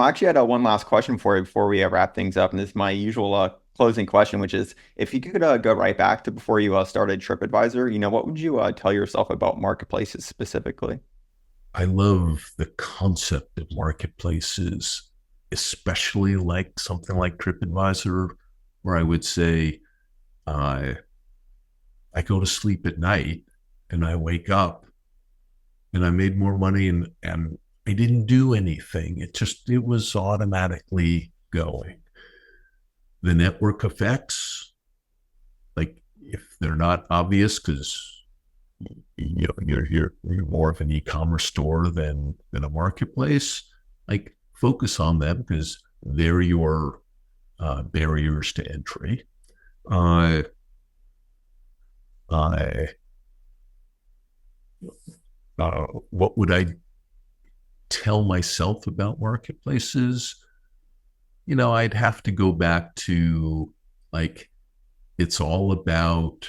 I actually had one last question for you before we wrap things up, and this is my usual closing question, which is if you could go right back to before you started TripAdvisor, what would you tell yourself about marketplaces specifically? I love the concept of marketplaces, especially like something like TripAdvisor, where I would say, uh, I go to sleep at night and I wake up and I made more money and I didn't do anything. It was automatically going. The network effects, like if they're not obvious, because you're more of an e-commerce store than a marketplace, like focus on them because they're your barriers to entry. Uh, uh, what would I tell myself about marketplaces? I'd have to go back to like it's all about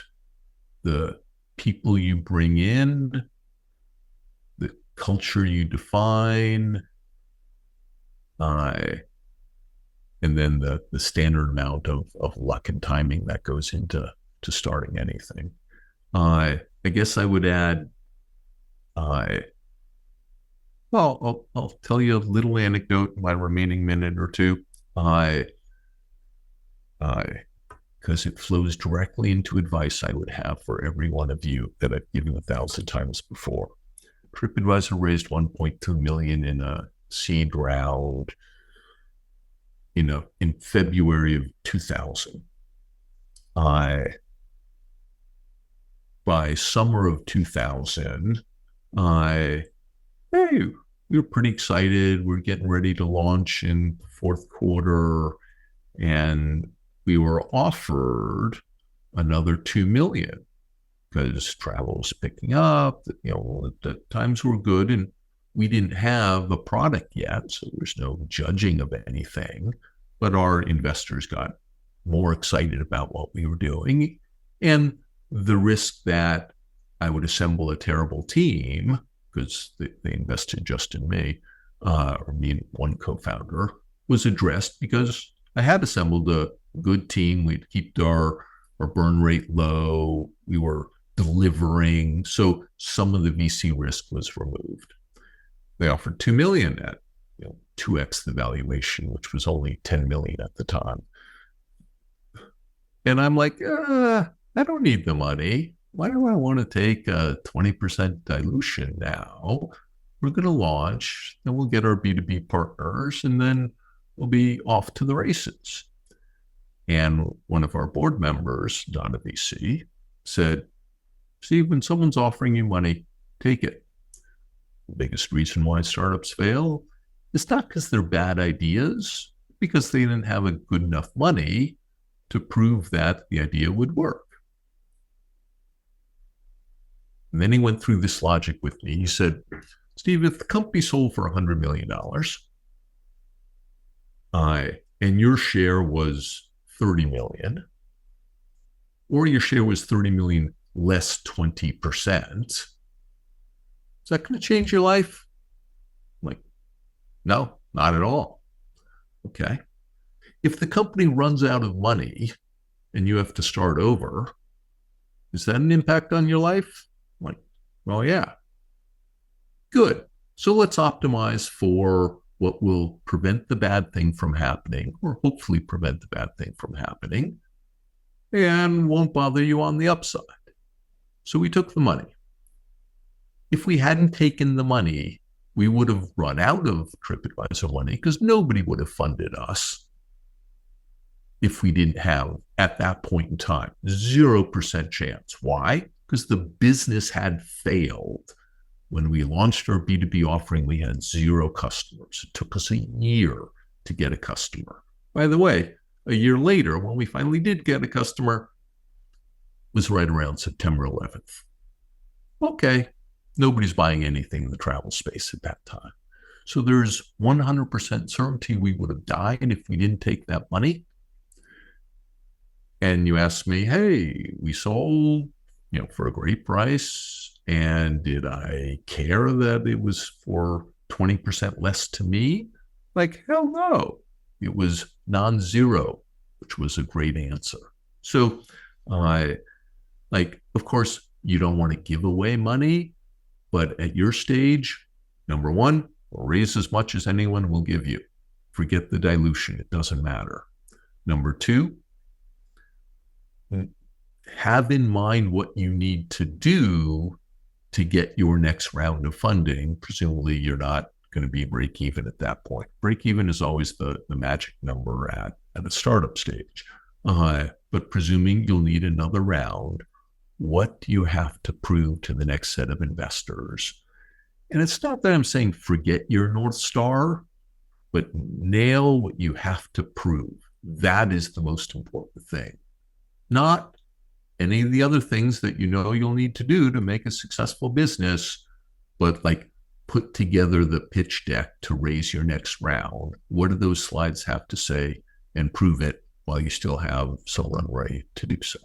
the people you bring in, the culture you define, uh, and then the standard amount of luck and timing that goes into starting anything. I guess I would add, uh, well, I'll tell you a little anecdote in my remaining minute or two. Uh, uh, because it flows directly into advice I would have for every one of you that I've given 1,000 times before. TripAdvisor raised 1.2 million in a seed round, in February of 2000. I By summer of 2000, I hey, we were pretty excited. We're getting ready to launch in the fourth quarter, and we were offered another 2 million because travel was picking up. The times were good, and we didn't have a product yet, so there's no judging of anything. But our investors got more excited about what we were doing, and the risk that I would assemble a terrible team because they invested just in me, or me and one co-founder, was addressed because I had assembled a good team. We'd kept our burn rate low. We were delivering. So some of the VC risk was removed. They offered 2 million at 2x the valuation, which was only 10 million at the time. And I'm like, I don't need the money. Why do I want to take a 20% dilution now? We're going to launch, then we'll get our B2B partners, and then we'll be off to the races. And one of our board members, not a VC, said, Steve, when someone's offering you money, take it. The biggest reason why startups fail is not because they're bad ideas, because they didn't have a good enough money to prove that the idea would work. And then he went through this logic with me. He said, Steve, if the company sold for $100 million, and your share was 30 million, or your share was 30 million less 20%, is that going to change your life? I'm like, no, not at all. Okay. If the company runs out of money and you have to start over, is that an impact on your life? I'm like, well, yeah. Good. So let's optimize for what will prevent the bad thing from happening, or hopefully prevent the bad thing from happening, and won't bother you on the upside. So we took the money. If we hadn't taken the money, we would have run out of TripAdvisor money because nobody would have funded us if we didn't have, at that point in time, 0% chance. Why? Because the business had failed. When we launched our B2B offering, we had 0 customers. It took us a year to get a customer. By the way, a year later, when we finally did get a customer, was right around September 11th. Okay, nobody's buying anything in the travel space at that time. So there's 100% certainty we would have died if we didn't take that money. And you ask me, hey, we sold, for a great price. And did I care that it was for 20% less to me? Like, hell no. It was non-zero, which was a great answer. So, uh, of course, you don't want to give away money, but at your stage, number one, raise as much as anyone will give you. Forget the dilution. It doesn't matter. Number two, have in mind what you need to do to get your next round of funding. Presumably, you're not going to be break even at that point. Break even is always the magic number at the startup stage. But presuming you'll need another round, what do you have to prove to the next set of investors? And it's not that I'm saying forget your North Star, but nail what you have to prove. That is the most important thing. Not any of the other things that you know you'll need to do to make a successful business, but put together the pitch deck to raise your next round. What do those slides have to say, and prove it while you still have some runway to do so?